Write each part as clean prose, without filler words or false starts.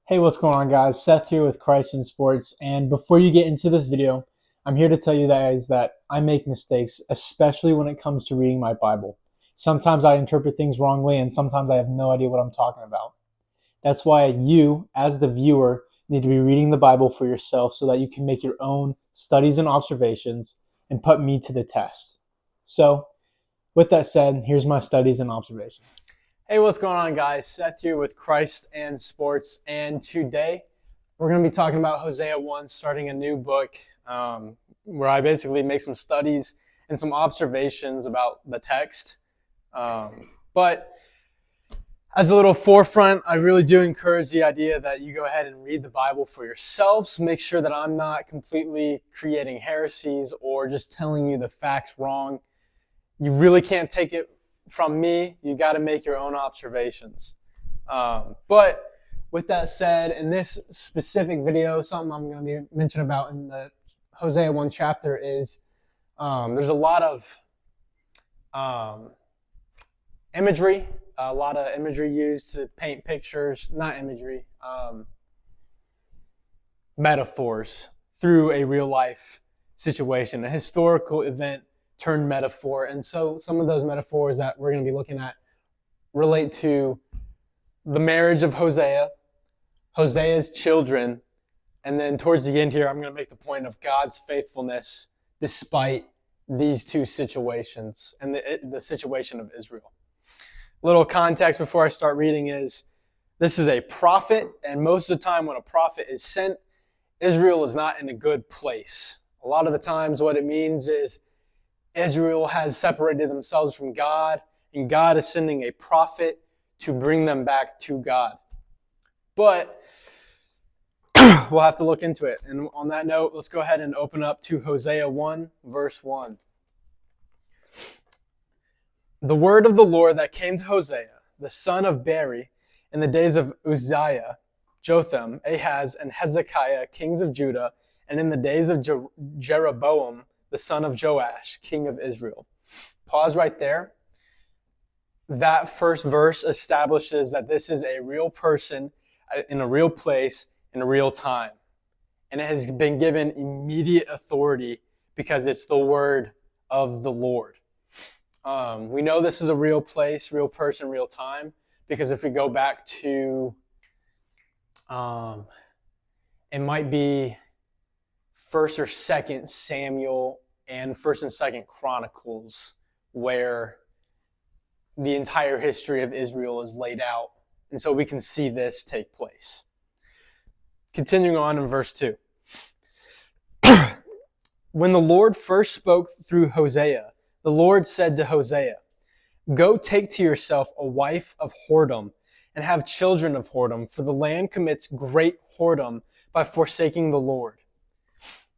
Hey, what's going on, guys? Seth here with Christ in Sports. And before you get into this video, I'm here to tell you guys that I make mistakes, especially when it comes to reading my Bible. Sometimes I interpret things wrongly, and sometimes I have no idea what I'm talking about. That's why you, as the viewer, need to be reading the Bible for yourself so that you can make your own studies and observations and put me to the test. So, with that said, here's my studies and observations. Hey, what's going on, guys? Seth here with Christ and Sports, and today we're going to be talking about Hosea 1, starting a new book where I basically make some studies and some observations about the text. But as a little forefront, I really do encourage the idea that you go ahead and read the Bible for yourselves. Make sure that I'm not completely creating heresies or just telling you the facts wrong. You really can't take it from me. You got to make your own observations. But with that said, in this specific video, something I'm going to be mentioning about in the Hosea 1 chapter is there's a lot of imagery, used to paint pictures, not imagery, metaphors through a real life situation, a historical event turned metaphor. And so some of those metaphors that we're going to be looking at relate to the marriage of Hosea, Hosea's children, and then towards the end here, I'm going to make the point of God's faithfulness despite these two situations and the situation of Israel. Little context before I start reading is this is a prophet, and most of the time when a prophet is sent, Israel is not in a good place. A lot of the times what it means is Israel has separated themselves from God, and God is sending a prophet to bring them back to God. But we'll have to look into it. And on that note, let's go ahead and open up to Hosea 1, verse 1. The word of the Lord that came to Hosea, the son of Beri, in the days of Uzziah, Jotham, Ahaz, and Hezekiah, kings of Judah, and in the days of Jeroboam, the son of Joash, king of Israel. Pause right there. That first verse establishes that this is a real person in a real place in a real time. And it has been given immediate authority because it's the word of the Lord. We know this is a real place, real person, real time, because if we go back to, it might be 1st or 2nd Samuel and 1st and 2nd Chronicles, where the entire history of Israel is laid out. And so we can see this take place. Continuing on in verse 2. When the Lord first spoke through Hosea, the Lord said to Hosea, "Go take to yourself a wife of whoredom and have children of whoredom, for the land commits great whoredom by forsaking the Lord."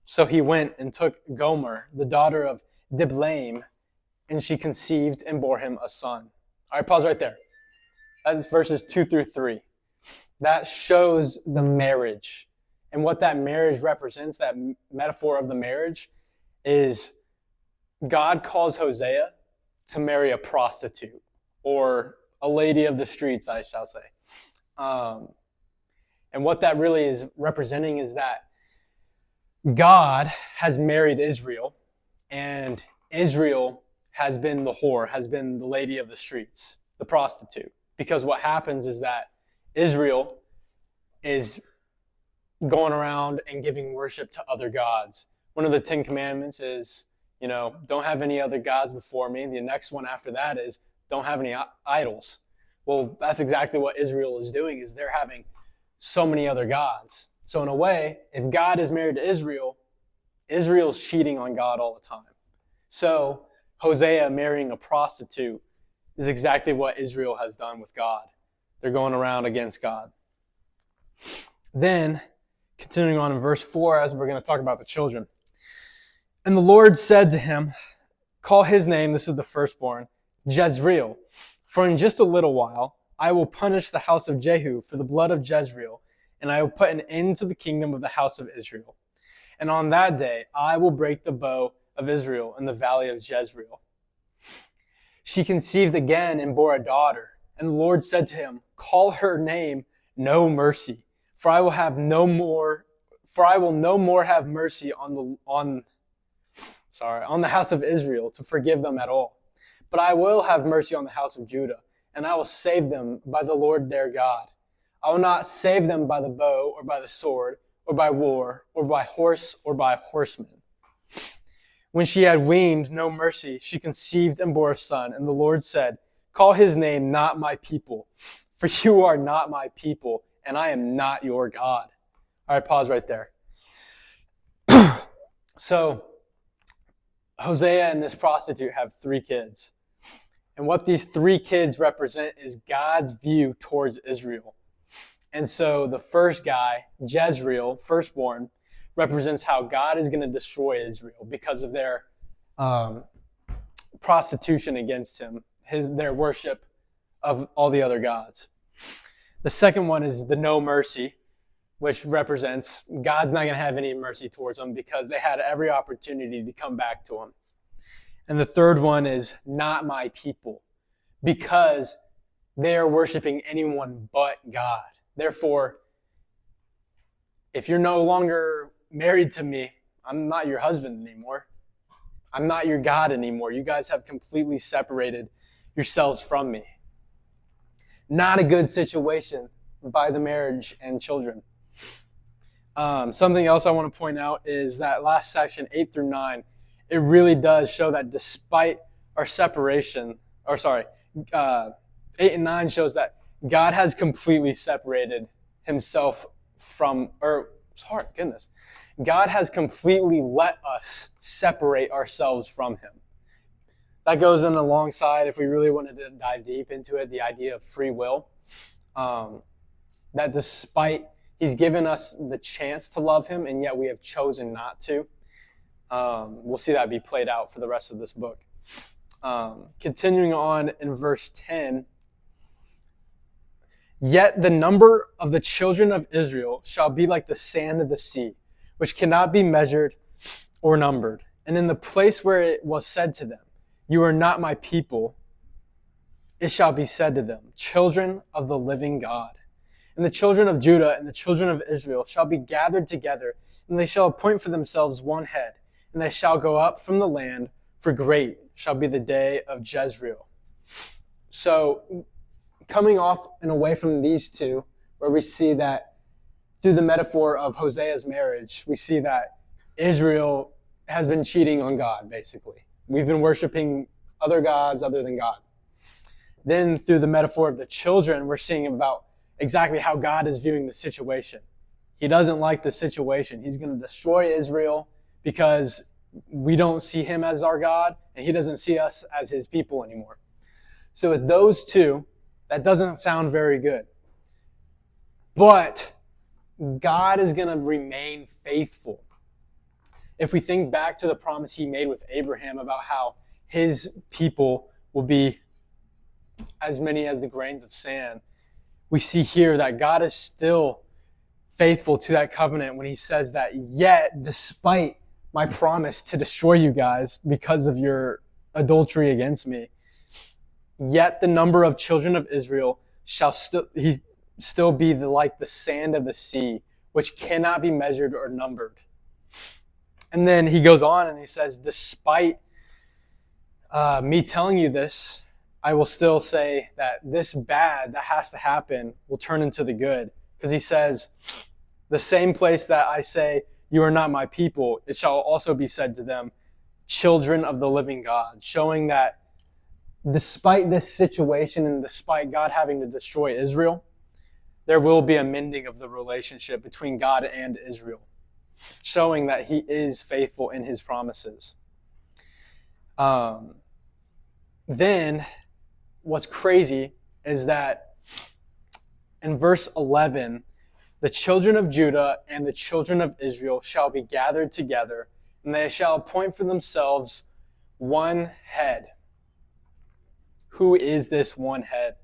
So he went and took Gomer, the daughter of Diblaim, and she conceived and bore him a son. All right, pause right there. That's verses 2 through 3. That shows the marriage. And what that marriage represents, that metaphor of the marriage, is God calls Hosea to marry a prostitute, or a lady of the streets, I shall say. And what that really is representing is that God has married Israel, and Israel has been the whore, has been the lady of the streets, the prostitute. Because what happens is that Israel is going around and giving worship to other gods. One of the 10 commandments is, don't have any other gods before me. The next one after that is, don't have any idols. Well, that's exactly what Israel is doing, is they're having so many other gods. So in a way, if God is married to Israel, Israel's cheating on God all the time. So Hosea marrying a prostitute is exactly what Israel has done with God. They're going around against God. Then, continuing on in verse 4, as we're going to talk about the children. And the Lord said to him, "Call his name," this is the firstborn, "Jezreel, for in just a little while I will punish the house of Jehu for the blood of Jezreel, and I will put an end to the kingdom of the house of Israel. And on that day I will break the bow of Israel in the valley of Jezreel." She conceived again and bore a daughter. And the Lord said to him, "Call her name No Mercy, For I will no more have mercy on the house of Israel to forgive them at all. But I will have mercy on the house of Judah, and I will save them by the Lord their God. I will not save them by the bow or by the sword or by war or by horse or by horsemen. When she had weaned no mercy, she conceived and bore a son, and the Lord said, call his name not my people, for you are not my people, and I am not your God. All right, pause right there. So, Hosea and this prostitute have 3 kids. And what these 3 kids represent is God's view towards Israel. And so the first guy, Jezreel, firstborn, represents how God is going to destroy Israel because of their prostitution against him, their worship of all the other gods. The second one is the no mercy, which represents God's not going to have any mercy towards them because they had every opportunity to come back to him. And the third one is not my people, because they are worshiping anyone but God. Therefore, if you're no longer married to me, I'm not your husband anymore. I'm not your God anymore. You guys have completely separated yourselves from me. Not a good situation by the marriage and children. Something else I want to point out is that last section, 8 through 9, it really does show that despite our separation, 8 and 9 shows that God has completely separated himself from, God has completely let us separate ourselves from him. That goes in alongside, if we really wanted to dive deep into it, the idea of free will. That despite he's given us the chance to love him, and yet we have chosen not to. We'll see that be played out for the rest of this book. Continuing on in verse 10, yet the number of the children of Israel shall be like the sand of the sea, which cannot be measured or numbered. And in the place where it was said to them, you are not my people, it shall be said to them, children of the living God. And the children of Judah and the children of Israel shall be gathered together, and they shall appoint for themselves one head, and they shall go up from the land, for great shall be the day of Jezreel. So, coming off and away from these two, where we see that through the metaphor of Hosea's marriage, we see that Israel has been cheating on God, basically. We've been worshiping other gods other than God. Then through the metaphor of the children, we're seeing about exactly how God is viewing the situation. He doesn't like the situation. He's going to destroy Israel because we don't see him as our God, and he doesn't see us as his people anymore. So with those two, that doesn't sound very good. But God is going to remain faithful. If we think back to the promise he made with Abraham about how his people will be as many as the grains of sand, we see here that God is still faithful to that covenant when he says that, yet despite my promise to destroy you guys because of your adultery against me, yet the number of children of Israel shall still be like the sand of the sea, which cannot be measured or numbered. And then he goes on and he says, despite me telling you this, I will still say that this bad that has to happen will turn into the good. Because he says, the same place that I say, you are not my people, it shall also be said to them, children of the living God. Showing that despite this situation and despite God having to destroy Israel, there will be a mending of the relationship between God and Israel. Showing that he is faithful in his promises. Then, what's crazy is that in verse 11, the children of Judah and the children of Israel shall be gathered together, and they shall appoint for themselves one head. Who is this one head?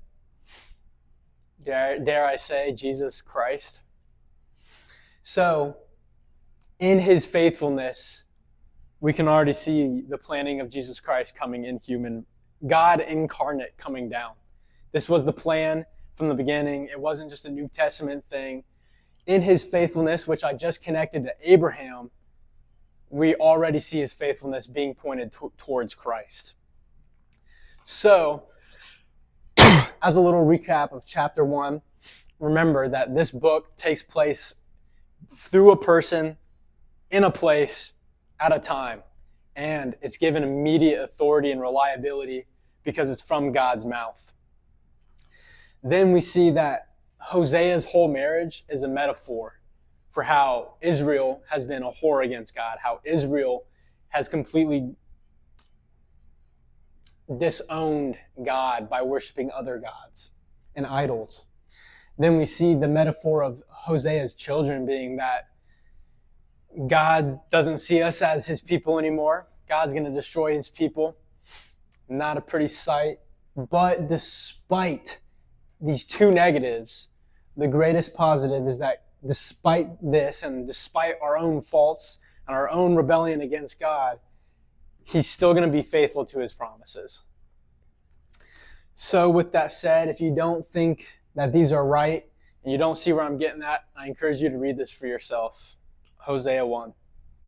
Dare I say, Jesus Christ? So, in his faithfulness, we can already see the planning of Jesus Christ coming in human, God incarnate coming down. This was the plan from the beginning. It wasn't just a New Testament thing. in his faithfulness, which I just connected to Abraham, we already see his faithfulness being pointed towards Christ. So, as a little recap of chapter 1, remember that this book takes place through a person, in a place, at a time. And it's given immediate authority and reliability because it's from God's mouth. Then we see that Hosea's whole marriage is a metaphor for how Israel has been a whore against God, how Israel has completely disowned God by worshiping other gods and idols. Then we see the metaphor of Hosea's children being that God doesn't see us as his people anymore. God's going to destroy his people. Not a pretty sight. But despite these two negatives, the greatest positive is that despite this and despite our own faults and our own rebellion against God, he's still going to be faithful to his promises. So with that said, if you don't think that these are right and you don't see where I'm getting at, I encourage you to read this for yourself. Hosea 1.